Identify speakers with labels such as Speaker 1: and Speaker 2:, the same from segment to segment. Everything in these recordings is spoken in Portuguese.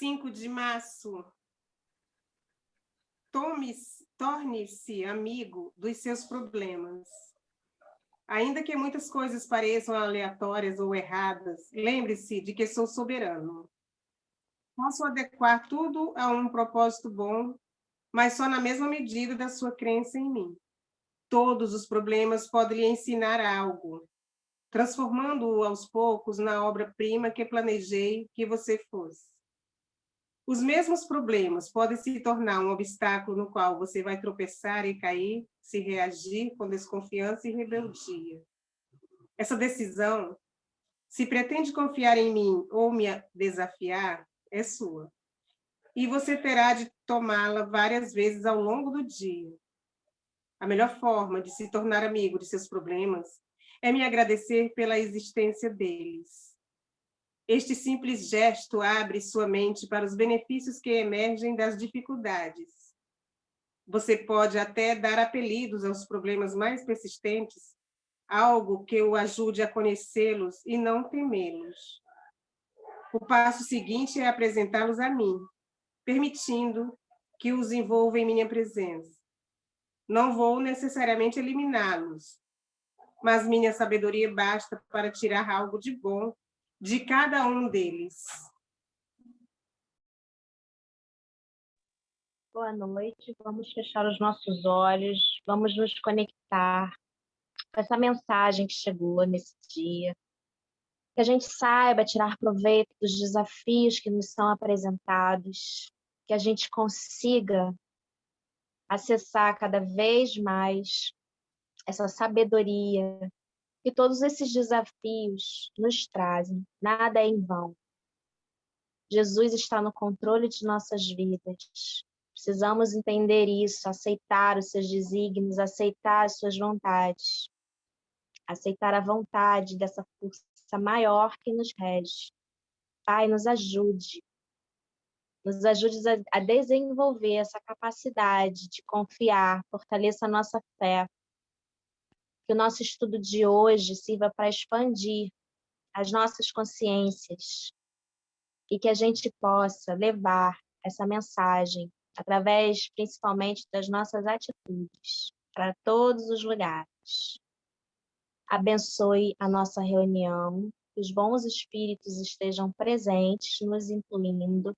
Speaker 1: 5 de março. Torne-se amigo dos seus problemas. Ainda que muitas coisas pareçam aleatórias ou erradas, lembre-se de que sou soberano. Posso adequar tudo a um propósito bom, mas só na mesma medida da sua crença em mim. Todos os problemas podem lhe ensinar algo, transformando-o aos poucos na obra-prima que planejei que você fosse. Os mesmos problemas podem se tornar um obstáculo no qual você vai tropeçar e cair, se reagir com desconfiança e rebeldia. Essa decisão, se pretende confiar em mim ou me desafiar, é sua. E você terá de tomá-la várias vezes ao longo do dia. A melhor forma de se tornar amigo de seus problemas é me agradecer pela existência deles. Este simples gesto abre sua mente para os benefícios que emergem das dificuldades. Você pode até dar apelidos aos problemas mais persistentes, algo que o ajude a conhecê-los e não temê-los. O passo seguinte é apresentá-los a mim, permitindo que os envolva em minha presença. Não vou necessariamente eliminá-los, mas minha sabedoria basta para tirar algo de bom de cada um deles.
Speaker 2: Boa noite, vamos fechar os nossos olhos, vamos nos conectar com essa mensagem que chegou nesse dia, que a gente saiba tirar proveito dos desafios que nos são apresentados, que a gente consiga acessar cada vez mais essa sabedoria que todos esses desafios nos trazem, nada é em vão. Jesus está no controle de nossas vidas. Precisamos entender isso, aceitar os seus desígnios, aceitar as suas vontades, aceitar a vontade dessa força maior que nos rege. Pai, nos ajude a desenvolver essa capacidade de confiar, fortaleça a nossa fé. Que o nosso estudo de hoje sirva para expandir as nossas consciências e que a gente possa levar essa mensagem através, principalmente, das nossas atitudes para todos os lugares. Abençoe a nossa reunião, que os bons espíritos estejam presentes, nos incluindo,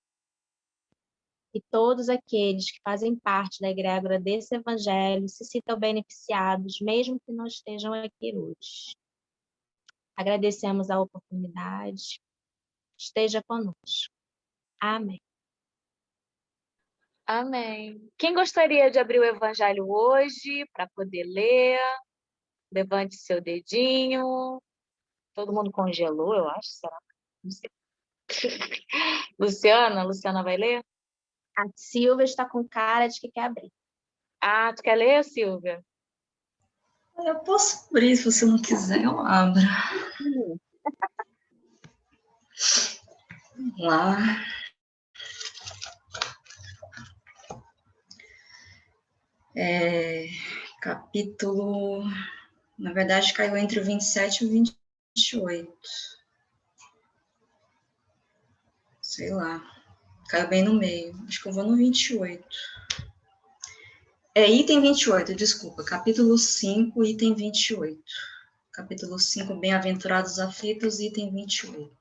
Speaker 2: e todos aqueles que fazem parte da egrégora desse evangelho se sintam beneficiados, mesmo que não estejam aqui hoje. Agradecemos a oportunidade. Esteja conosco. Amém.
Speaker 3: Amém. Quem gostaria de abrir o evangelho hoje para poder ler? Levante seu dedinho. Todo mundo congelou, eu acho. Será? Não sei. Luciana vai ler?
Speaker 2: A Silvia está com cara de que quer abrir.
Speaker 3: Ah, tu quer ler, Silvia?
Speaker 4: Eu posso abrir, se você não quiser, eu abro. Vamos lá. Capítulo... Na verdade, caiu entre o 27 e o 28. Sei lá. Caiu bem no meio. Acho que eu vou no 28. Item 28, desculpa. Capítulo 5, item 28. Capítulo 5, Bem-aventurados aflitos, item 28.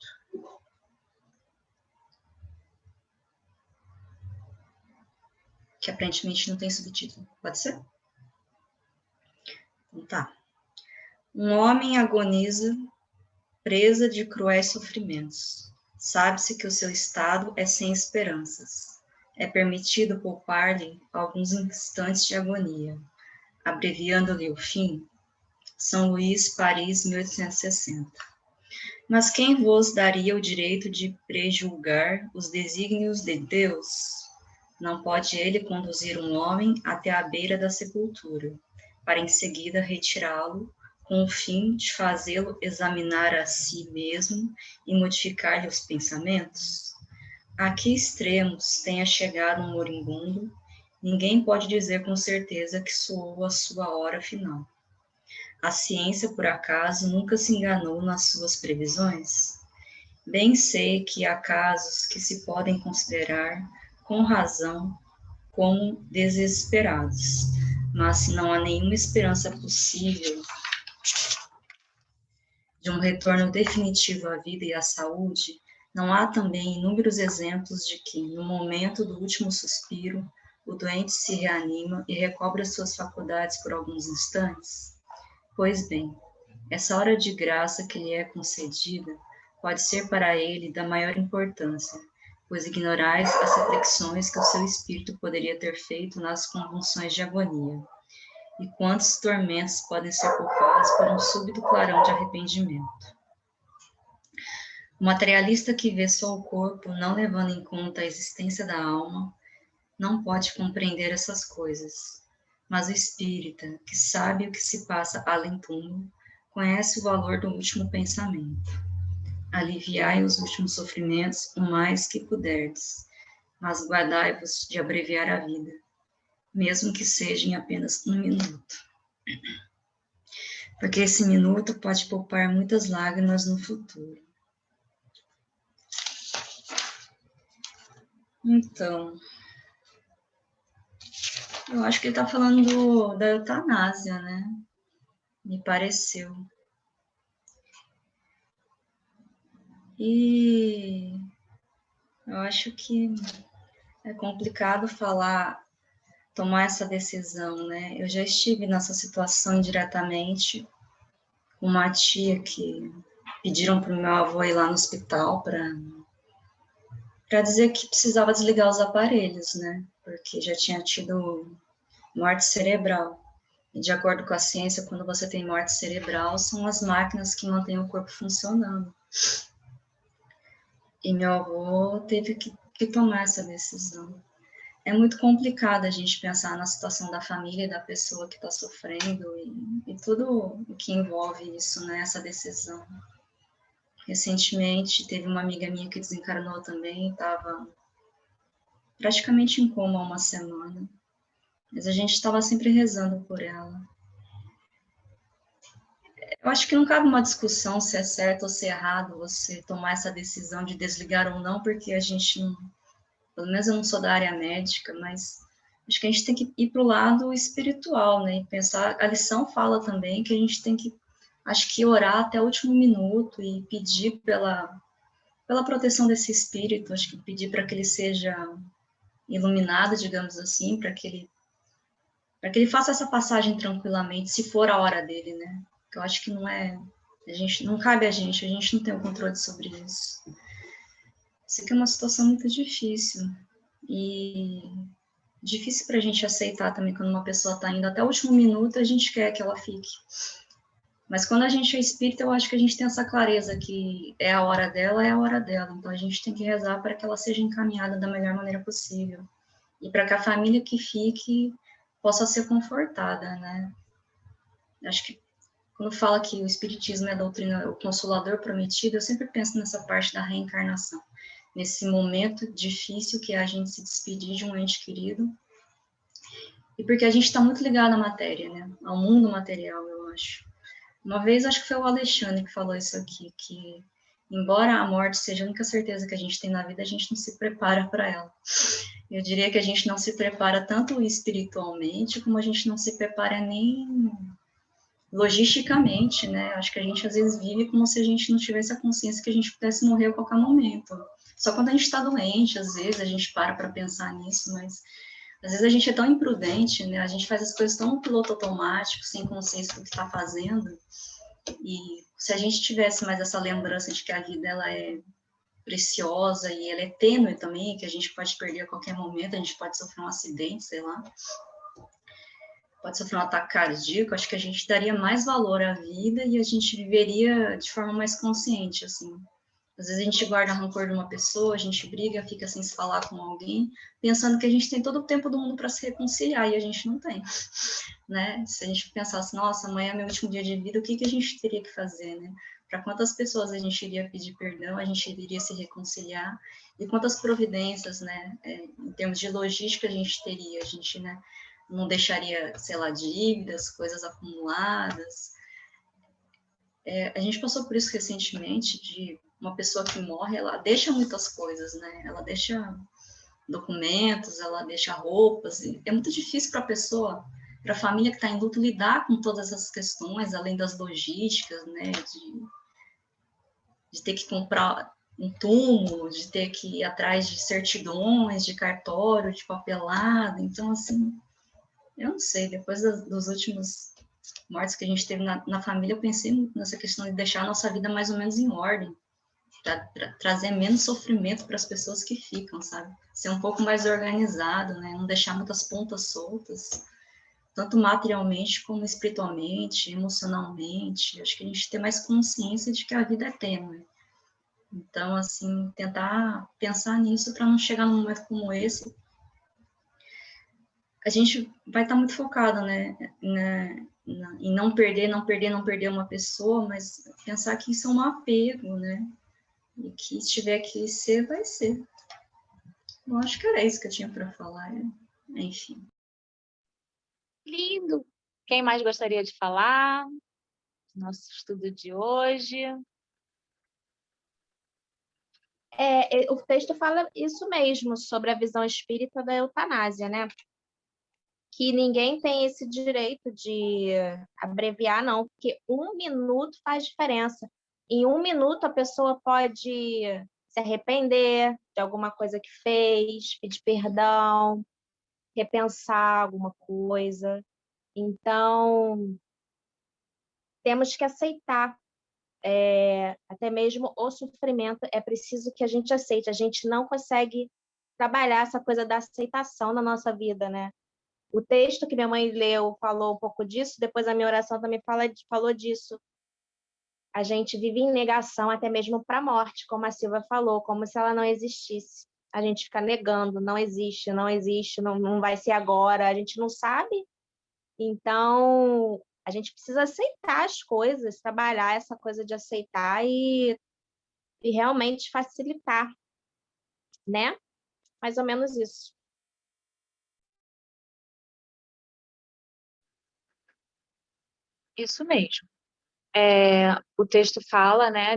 Speaker 4: Que aparentemente não tem subtítulo. Pode ser? Então tá. Um homem agoniza, presa de cruéis sofrimentos. Sabe-se que o seu estado é sem esperanças. É permitido poupar-lhe alguns instantes de agonia, abreviando-lhe o fim. São Luís, Paris, 1860. Mas quem vos daria o direito de prejulgar os desígnios de Deus? Não pode ele conduzir um homem até a beira da sepultura, para em seguida retirá-lo, com o fim de fazê-lo examinar a si mesmo e modificar-lhe os pensamentos? A que extremos tenha chegado um moribundo, ninguém pode dizer com certeza que soou a sua hora final. A ciência, por acaso, nunca se enganou nas suas previsões? Bem sei que há casos que se podem considerar, com razão, como desesperados, mas se não há nenhuma esperança possível de um retorno definitivo à vida e à saúde, não há também inúmeros exemplos de que, no momento do último suspiro, o doente se reanima e recobra suas faculdades por alguns instantes? Pois bem, essa hora de graça que lhe é concedida pode ser para ele da maior importância, pois ignorais as reflexões que o seu espírito poderia ter feito nas convulsões de agonia, e quantos tormentos podem ser poupados por um súbito clarão de arrependimento. O materialista que vê só o corpo, não levando em conta a existência da alma, não pode compreender essas coisas. Mas o espírita, que sabe o que se passa além túmulo, conhece o valor do último pensamento. Aliviai os últimos sofrimentos o mais que puderdes, mas guardai-vos de abreviar a vida, mesmo que seja em apenas um minuto. Porque esse minuto pode poupar muitas lágrimas no futuro. Então, eu acho que ele está falando da eutanásia, né? Me pareceu. E eu acho que é complicado tomar essa decisão, né? Eu já estive nessa situação indiretamente, com uma tia que pediram para o meu avô ir lá no hospital para dizer que precisava desligar os aparelhos, né? Porque já tinha tido morte cerebral. E de acordo com a ciência, quando você tem morte cerebral, são as máquinas que mantêm o corpo funcionando. E meu avô teve que tomar essa decisão. É muito complicado a gente pensar na situação da família e da pessoa que está sofrendo e tudo o que envolve isso, né, essa decisão. Recentemente, teve uma amiga minha que desencarnou também, estava praticamente em coma há uma semana, mas a gente estava sempre rezando por ela. Eu acho que não cabe uma discussão se é certo ou se é errado você tomar essa decisão de desligar ou não, porque a gente não, pelo menos eu não sou da área médica, mas acho que a gente tem que ir para o lado espiritual, né? E pensar, a lição fala também que a gente tem que, acho que orar até o último minuto e pedir pela proteção desse espírito, acho que pedir para que ele seja iluminado, digamos assim, para que ele faça essa passagem tranquilamente, se for a hora dele, né? Porque eu acho que não cabe a gente não tem o controle sobre isso. Isso aqui é uma situação muito difícil. E difícil para a gente aceitar também quando uma pessoa está indo até o último minuto, a gente quer que ela fique. Mas quando a gente é espírita, eu acho que a gente tem essa clareza que é a hora dela, é a hora dela. Então a gente tem que rezar para que ela seja encaminhada da melhor maneira possível. E para que a família que fique possa ser confortada, né? Acho que quando fala que o espiritismo é a doutrina, o consolador prometido, eu sempre penso nessa parte da reencarnação. Nesse momento difícil que é a gente se despedir de um ente querido, e porque a gente está muito ligado à matéria, né? Ao mundo material, eu acho. Uma vez, acho que foi o Alexandre que falou isso aqui, que embora a morte seja a única certeza que a gente tem na vida, a gente não se prepara para ela. Eu diria que a gente não se prepara tanto espiritualmente, como a gente não se prepara nem logisticamente, né? Acho que a gente às vezes vive como se a gente não tivesse a consciência que a gente pudesse morrer a qualquer momento. Só quando a gente está doente, às vezes a gente para pensar nisso, mas às vezes a gente é tão imprudente, né? A gente faz as coisas tão no piloto automático, sem consciência do que está fazendo. E se a gente tivesse mais essa lembrança de que a vida ela é preciosa e ela é tênue também, que a gente pode perder a qualquer momento, a gente pode sofrer um acidente, sei lá, pode sofrer um ataque cardíaco, acho que a gente daria mais valor à vida e a gente viveria de forma mais consciente, assim. Às vezes a gente guarda rancor de uma pessoa, a gente briga, fica sem se falar com alguém, pensando que a gente tem todo o tempo do mundo para se reconciliar, e a gente não tem, né? Se a gente pensasse, nossa, amanhã é meu último dia de vida, o que a gente teria que fazer, né? Para quantas pessoas a gente iria pedir perdão, a gente iria se reconciliar, e quantas providências, né, em termos de logística a gente, né, não deixaria, sei lá, dívidas, coisas acumuladas. A gente passou por isso recentemente, de uma pessoa que morre, ela deixa muitas coisas, né? Ela deixa documentos, ela deixa roupas, e é muito difícil para a pessoa, para a família que está em luto, lidar com todas essas questões, além das logísticas, né? De ter que comprar um túmulo, de ter que ir atrás de certidões, de cartório, de papelada. Então, assim, eu não sei, depois dos últimos mortes que a gente teve na família, eu pensei muito nessa questão de deixar a nossa vida mais ou menos em ordem, para trazer menos sofrimento para as pessoas que ficam, sabe? Ser um pouco mais organizado, né? Não deixar muitas pontas soltas, tanto materialmente como espiritualmente, emocionalmente. Acho que a gente tem mais consciência de que a vida é tênue. Então, assim, tentar pensar nisso para não chegar num momento como esse. A gente vai estar muito focado, né, em não perder uma pessoa, mas pensar que isso é um apego, né, e que se tiver que ser, vai ser. Eu acho que era isso que eu tinha para falar, enfim.
Speaker 3: Lindo! Quem mais gostaria de falar? Nosso estudo de hoje.
Speaker 2: O texto fala isso mesmo, sobre a visão espírita da eutanásia, né? Que ninguém tem esse direito de abreviar, não, porque 1 minuto faz diferença. Em 1 minuto, a pessoa pode se arrepender de alguma coisa que fez, pedir perdão, repensar alguma coisa. Então, temos que aceitar até mesmo o sofrimento. É preciso que a gente aceite. A gente não consegue trabalhar essa coisa da aceitação na nossa vida, né? O texto que minha mãe leu falou um pouco disso, depois a minha oração também falou disso. A gente vive em negação até mesmo para a morte, como a Silvia falou, como se ela não existisse. A gente fica negando, não existe, não existe, não, não vai ser agora, a gente não sabe. Então, a gente precisa aceitar as coisas, trabalhar essa coisa de aceitar e realmente facilitar, né? Mais ou menos isso.
Speaker 3: Isso mesmo. O texto fala, né,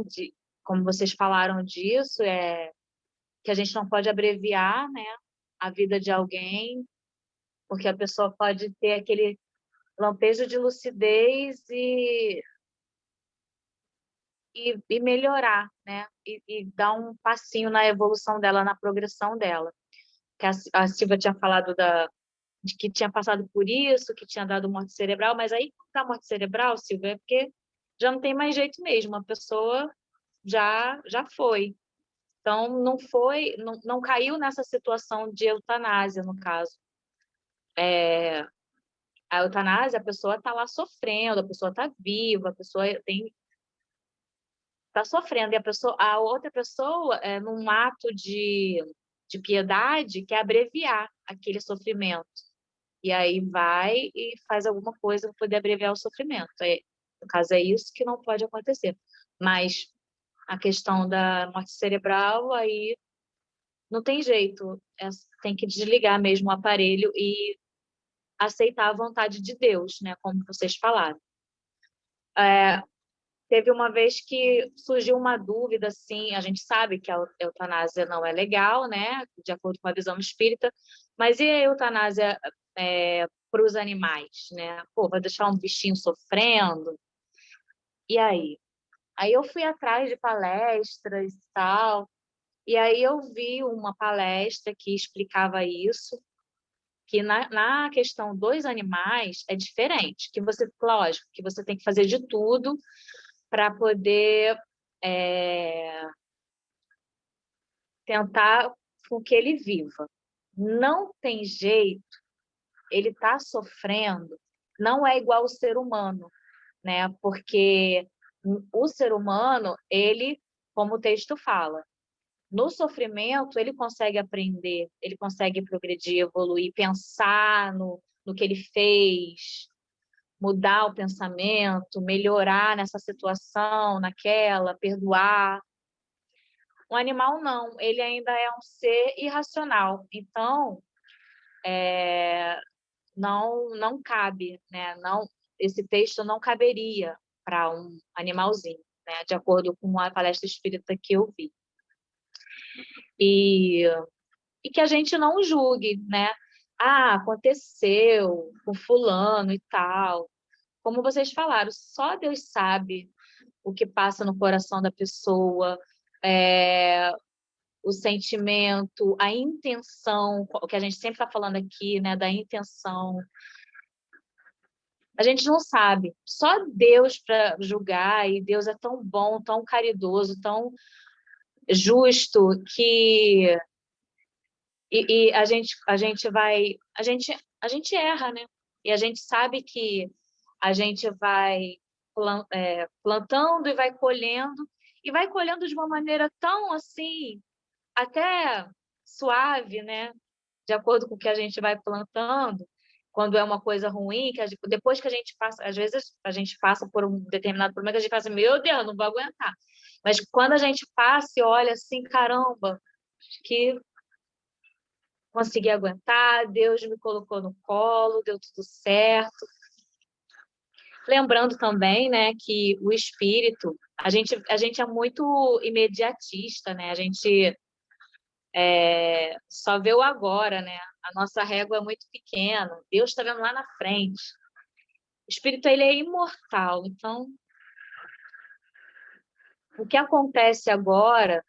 Speaker 3: como vocês falaram disso, que a gente não pode abreviar, né, a vida de alguém, porque a pessoa pode ter aquele lampejo de lucidez e melhorar, né, e dar um passinho na evolução dela, na progressão dela. Que a Silvia tinha falado de que tinha passado por isso, que tinha dado morte cerebral, mas aí, com a morte cerebral, Silvia, é porque já não tem mais jeito mesmo, a pessoa já foi. Então, não caiu nessa situação de eutanásia, no caso. A eutanásia, a pessoa está lá sofrendo, a pessoa está viva, a pessoa está sofrendo, e a outra pessoa, num ato de piedade, quer abreviar aquele sofrimento. E aí vai e faz alguma coisa para poder abreviar o sofrimento. No caso, é isso que não pode acontecer. Mas a questão da morte cerebral, aí não tem jeito, tem que desligar mesmo o aparelho e aceitar a vontade de Deus, né? Como vocês falaram. Teve uma vez que surgiu uma dúvida, assim, a gente sabe que a eutanásia não é legal, né? De acordo com a visão espírita, mas e a eutanásia para os animais, né? Pô, vai deixar um bichinho sofrendo? E aí? Aí eu fui atrás de palestras e tal, e aí eu vi uma palestra que explicava isso, que na questão dos animais é diferente, que você, lógico, que você tem que fazer de tudo para poder tentar com que ele viva. Não tem jeito, ele está sofrendo, não é igual ao ser humano, né? Porque o ser humano, ele, como o texto fala, no sofrimento, ele consegue aprender, ele consegue progredir, evoluir, pensar no que ele fez, mudar o pensamento, melhorar nessa situação, naquela, perdoar. O animal não, ele ainda é um ser irracional. Então, não cabe, né? Não, esse texto não caberia para um animalzinho. né, de acordo com a palestra espírita que eu vi. E que a gente não julgue, né? Ah, aconteceu com fulano e tal. Como vocês falaram, só Deus sabe o que passa no coração da pessoa, o sentimento, a intenção, o que a gente sempre está falando aqui, né, da intenção. A gente não sabe. Só Deus para julgar, e Deus é tão bom, tão caridoso, tão justo, que a gente erra, né? E a gente sabe que a gente vai plantando e vai colhendo de uma maneira tão assim, até suave, né? De acordo com o que a gente vai plantando, quando é uma coisa ruim, depois que a gente passa, às vezes a gente passa por um determinado problema que a gente fala assim, meu Deus, não vou aguentar. Mas quando a gente passa e olha assim, caramba, que consegui aguentar, Deus me colocou no colo, deu tudo certo. Lembrando também, né, que o espírito, a gente é muito imediatista, né? A gente só vê o agora, né? A nossa régua é muito pequena, Deus está vendo lá na frente. O espírito, ele é imortal, então o que acontece agora,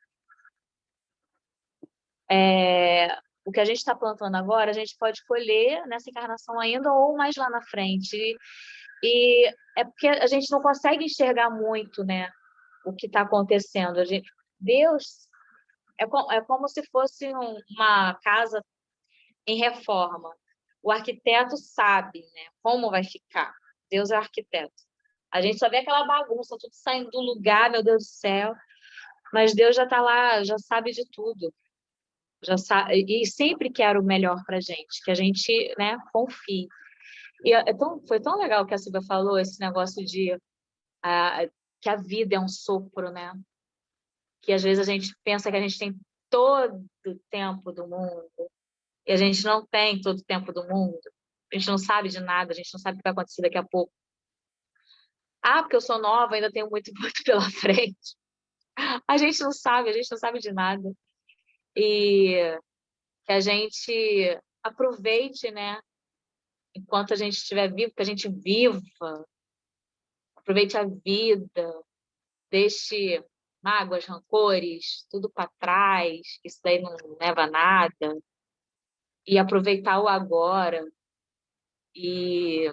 Speaker 3: o que a gente está plantando agora, a gente pode colher nessa encarnação ainda ou mais lá na frente. E é porque a gente não consegue enxergar muito, né, o que está acontecendo. Deus é como se fosse uma casa em reforma. O arquiteto sabe, né, como vai ficar. Deus é o arquiteto. A gente só vê aquela bagunça, tudo saindo do lugar, meu Deus do céu. Mas Deus já está lá, já sabe de tudo. Já sabe, e sempre quer o melhor para a gente, que a gente, né, confie. E foi tão legal que a Silvia falou, esse negócio de que a vida é um sopro, né? Que às vezes a gente pensa que a gente tem todo o tempo do mundo, e a gente não tem todo o tempo do mundo. A gente não sabe de nada, a gente não sabe o que vai acontecer daqui a pouco. Ah, porque eu sou nova, ainda tenho muito, muito pela frente. A gente não sabe de nada. E que a gente aproveite, né? Enquanto a gente estiver vivo, que a gente viva, aproveite a vida, deixe mágoas, rancores, tudo para trás, que isso daí não leva a nada, e aproveitar o agora. E,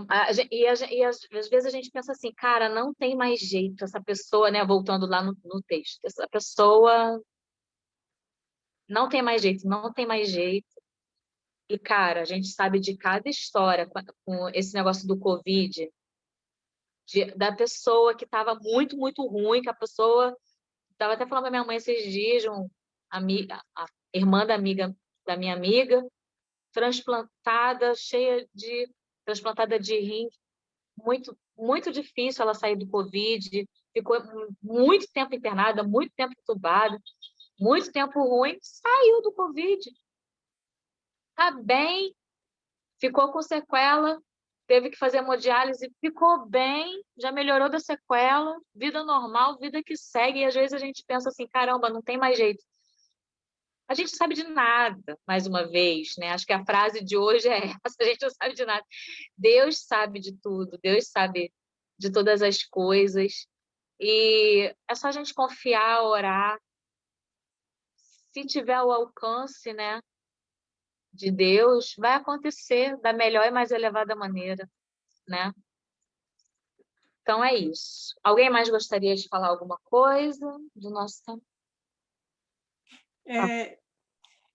Speaker 3: às vezes a gente pensa assim, cara, não tem mais jeito, essa pessoa, né, voltando lá no texto, essa pessoa não tem mais jeito, não tem mais jeito. E, cara, a gente sabe de cada história com esse negócio do Covid, da pessoa que estava muito, muito ruim, que a pessoa... Estava até falando para minha mãe esses dias, a irmã da minha amiga, transplantada de rim, muito, muito difícil ela sair do Covid, ficou muito tempo internada, muito tempo entubada, muito tempo ruim, saiu do Covid. Tá bem, ficou com sequela, teve que fazer hemodiálise, ficou bem, já melhorou da sequela, vida normal, vida que segue, e às vezes a gente pensa assim, caramba, não tem mais jeito. A gente não sabe de nada, mais uma vez, né? Acho que a frase de hoje é essa, a gente não sabe de nada. Deus sabe de tudo, Deus sabe de todas as coisas, e é só a gente confiar, orar, se tiver o alcance, né, de Deus, vai acontecer da melhor e mais elevada maneira, né? Então é isso. Alguém mais gostaria de falar alguma coisa do nosso tempo?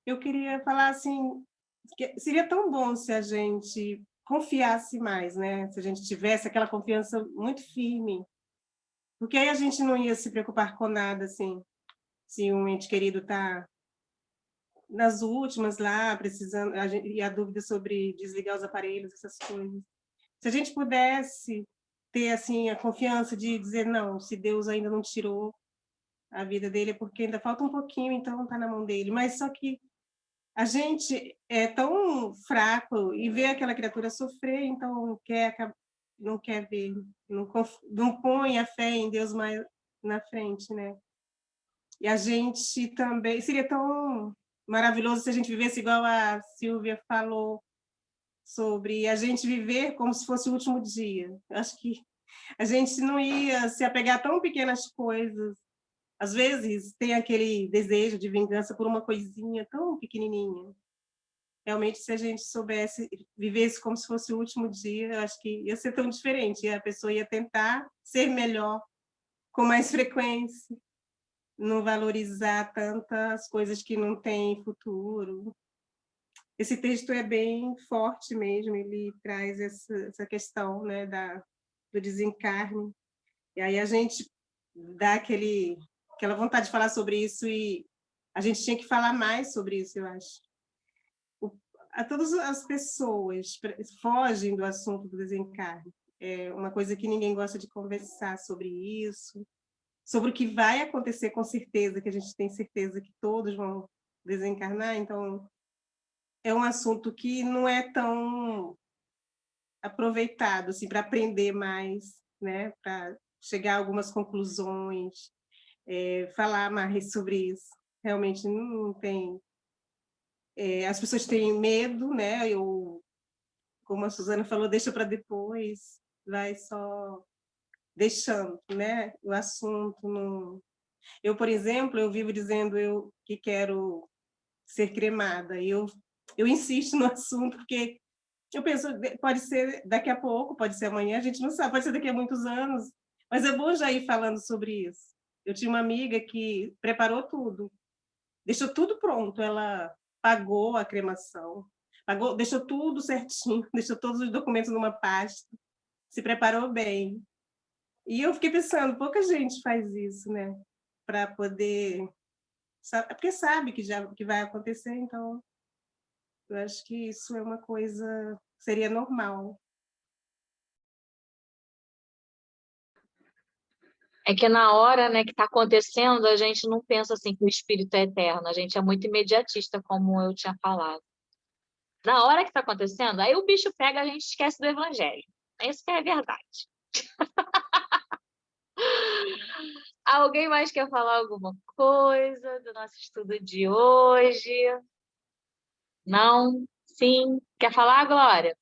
Speaker 1: Eu queria falar assim, que seria tão bom se a gente confiasse mais, né? Se a gente tivesse aquela confiança muito firme, porque aí a gente não ia se preocupar com nada, assim, se um ente querido está nas últimas lá, precisando, e a dúvida sobre desligar os aparelhos, essas coisas. Se a gente pudesse ter, assim, a confiança de dizer, não, se Deus ainda não tirou a vida dele, é porque ainda falta um pouquinho, então está na mão dele. Mas só que a gente é tão fraco e vê aquela criatura sofrer, então quer não quer ver, não põe a fé em Deus mais na frente, né? E a gente também, seria tão maravilhoso se a gente vivesse igual a Silvia falou, sobre a gente viver como se fosse o último dia. Acho que a gente não ia se apegar a tão pequenas coisas. Às vezes tem aquele desejo de vingança por uma coisinha tão pequenininha. Realmente, se a gente soubesse, vivesse como se fosse o último dia, eu acho que ia ser tão diferente. A pessoa ia tentar ser melhor, com mais frequência, não valorizar tantas coisas que não têm futuro. Esse texto é bem forte mesmo, ele traz essa questão, né, do desencarne. E aí a gente dá aquela vontade de falar sobre isso, e a gente tinha que falar mais sobre isso, eu acho. A todas as pessoas fogem do assunto do desencarne. É uma coisa que ninguém gosta de conversar sobre isso, sobre o que vai acontecer com certeza, que a gente tem certeza que todos vão desencarnar, então é um assunto que não é tão aproveitado assim, para aprender mais, né? Para chegar a algumas conclusões, falar mais sobre isso. Realmente não tem... as pessoas têm medo, né? Como a Suzana falou, deixa para depois, vai só deixando, né? O assunto não... Eu, por exemplo, eu vivo dizendo que quero ser cremada, e eu insisto no assunto, porque eu penso, pode ser daqui a pouco, pode ser amanhã, a gente não sabe, pode ser daqui a muitos anos, mas é bom já ir falando sobre isso. Eu tinha uma amiga que preparou tudo, deixou tudo pronto, ela pagou a cremação, deixou tudo certinho, deixou todos os documentos numa pasta, se preparou bem. E eu fiquei pensando, pouca gente faz isso, né? Para poder... Porque sabe que vai acontecer, então eu acho que isso é uma coisa que seria normal.
Speaker 3: É que na hora, né, que está acontecendo, a gente não pensa assim que o espírito é eterno, a gente é muito imediatista, como eu tinha falado. Na hora que está acontecendo, aí o bicho pega, a gente esquece do evangelho. Isso que é verdade. Alguém mais quer falar alguma coisa do nosso estudo de hoje? Não? Sim? Quer falar, Glória?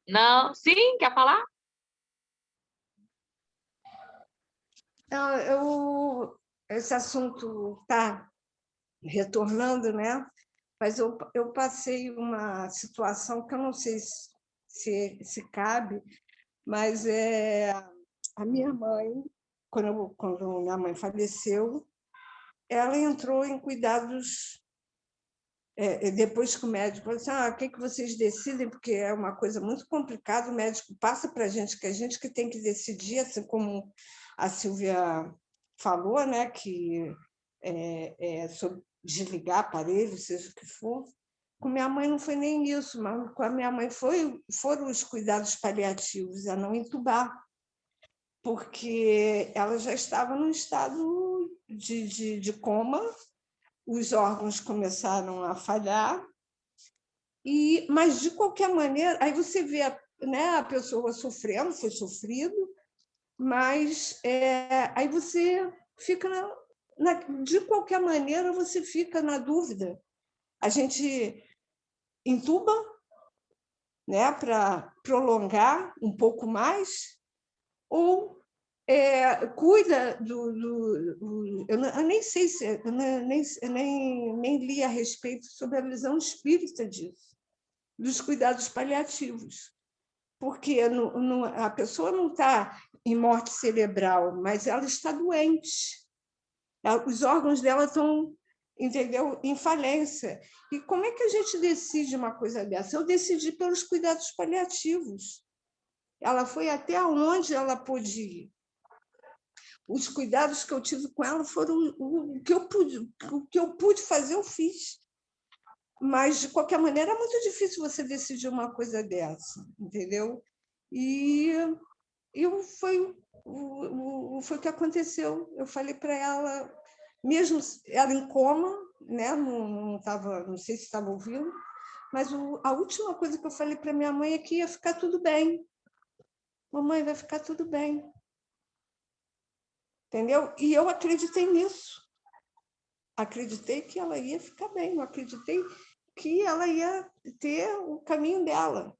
Speaker 3: Não? Sim? Quer falar?
Speaker 5: Esse assunto está retornando, né? Mas eu passei uma situação que eu não sei se cabe, mas a minha mãe, quando minha mãe faleceu, ela entrou em cuidados. Depois que o médico falou assim, o que vocês decidem, porque é uma coisa muito complicada, o médico passa para a gente que tem que decidir, assim como a Silvia falou, né, que sobre desligar aparelho, seja o que for. Com minha mãe não foi nem isso, mas com a minha mãe foram os cuidados paliativos, a não entubar, porque ela já estava num estado de coma, os órgãos começaram a falhar, mas, de qualquer maneira, aí você vê a pessoa sofrendo, foi sofrido, mas aí você fica, de qualquer maneira, você fica na dúvida. A gente entuba, né, para prolongar um pouco mais, ou cuida eu nem sei eu nem li a respeito sobre a visão espírita disso, dos cuidados paliativos, porque a pessoa não está em morte cerebral, mas ela está doente, os órgãos dela estão, entendeu, em falência. E como é que a gente decide uma coisa dessa? Eu decidi pelos cuidados paliativos. Ela foi até onde ela pôde ir. Os cuidados que eu tive com ela foram o que eu pude fazer, eu fiz. Mas, de qualquer maneira, é muito difícil você decidir uma coisa dessa, entendeu? E foi o que aconteceu. Eu falei para ela, mesmo ela em coma, né? Não sei se estava ouvindo, mas a última coisa que eu falei para minha mãe é que ia ficar tudo bem, mamãe, vai ficar tudo bem. Entendeu? E eu acreditei nisso. Acreditei que ela ia ficar bem, eu acreditei que ela ia ter o caminho dela.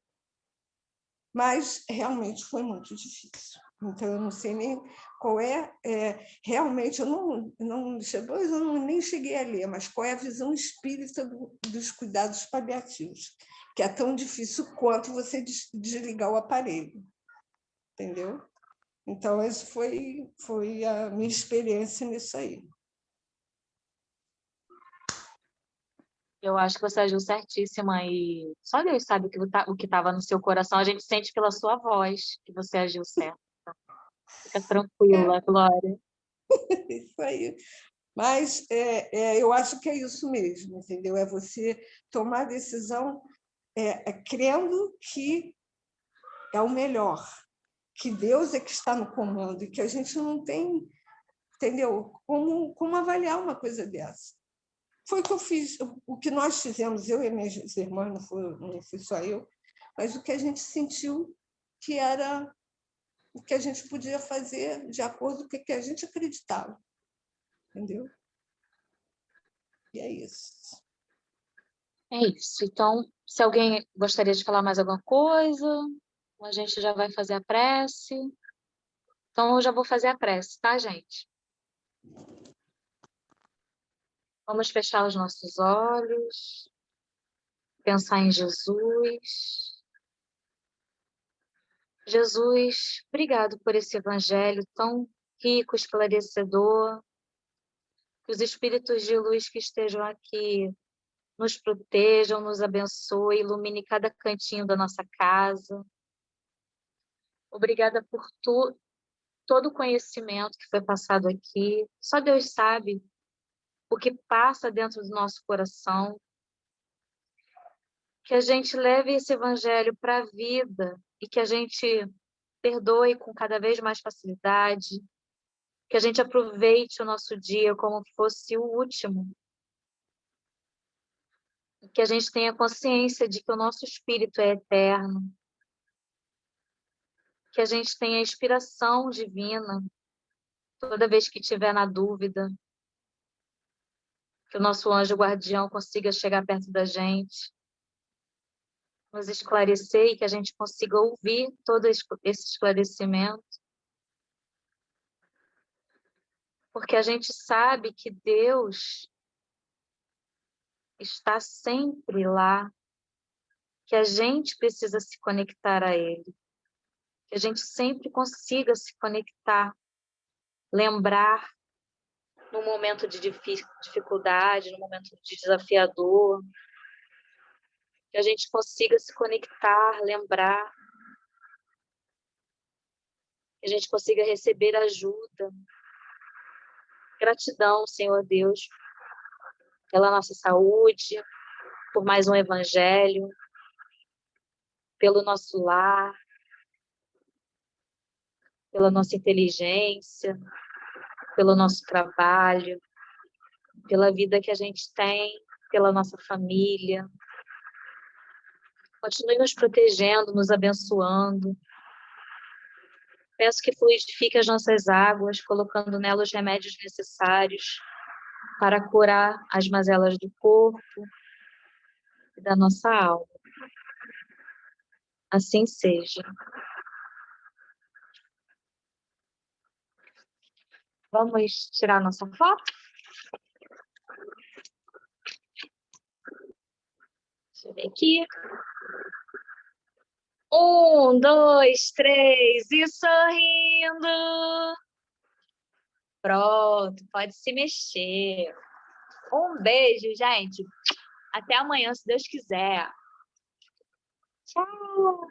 Speaker 5: Mas realmente foi muito difícil. Então, eu não sei nem qual realmente, eu nem cheguei a ler, mas qual é a visão espírita dos cuidados paliativos, que é tão difícil quanto você desligar o aparelho, entendeu? Então, essa foi a minha experiência nisso aí.
Speaker 3: Eu acho que você agiu certíssima e só Deus sabe o que estava no seu coração. A gente sente pela sua voz que você agiu certo. Fica tranquila, Glória.
Speaker 5: Isso aí. Mas eu acho que é isso mesmo, entendeu? É você tomar a decisão crendo que é o melhor, que Deus é que está no comando e que a gente não tem, entendeu? Como avaliar uma coisa dessa. Foi o que eu fiz, o que nós fizemos, eu e minhas irmãs, não fui só eu, mas o que a gente sentiu que era o que a gente podia fazer de acordo com o que a gente acreditava, entendeu? E é isso.
Speaker 3: É isso. Então, se alguém gostaria de falar mais alguma coisa, a gente já vai fazer a prece. Então, eu já vou fazer a prece, tá, gente? Vamos fechar os nossos olhos, pensar em Jesus. Jesus, obrigado por esse evangelho tão rico, esclarecedor. Que os espíritos de luz que estejam aqui nos protejam, nos abençoe, ilumine cada cantinho da nossa casa. Obrigada por todo o conhecimento que foi passado aqui. Só Deus sabe o que passa dentro do nosso coração. Que a gente leve esse evangelho para a vida e que a gente perdoe com cada vez mais facilidade, que a gente aproveite o nosso dia como fosse o último, e que a gente tenha consciência de que o nosso espírito é eterno, que a gente tenha inspiração divina toda vez que estiver na dúvida, que o nosso anjo guardião consiga chegar perto da gente, nos esclarecer e que a gente consiga ouvir todo esse esclarecimento, porque a gente sabe que Deus está sempre lá, que a gente precisa se conectar a Ele, que a gente sempre consiga se conectar, lembrar no momento de dificuldade, no momento de desafiador, que a gente consiga se conectar, lembrar, que a gente consiga receber ajuda. Gratidão, Senhor Deus, pela nossa saúde, por mais um evangelho, pelo nosso lar, pela nossa inteligência, pelo nosso trabalho, pela vida que a gente tem, pela nossa família. Continue nos protegendo, nos abençoando. Peço que fluidifique as nossas águas, colocando nelas os remédios necessários para curar as mazelas do corpo e da nossa alma. Assim seja. Vamos tirar nossa foto? Deixa eu ver aqui. 1, 2, 3 e sorrindo. Pronto, pode se mexer. Um beijo, gente. Até amanhã, se Deus quiser. Tchau.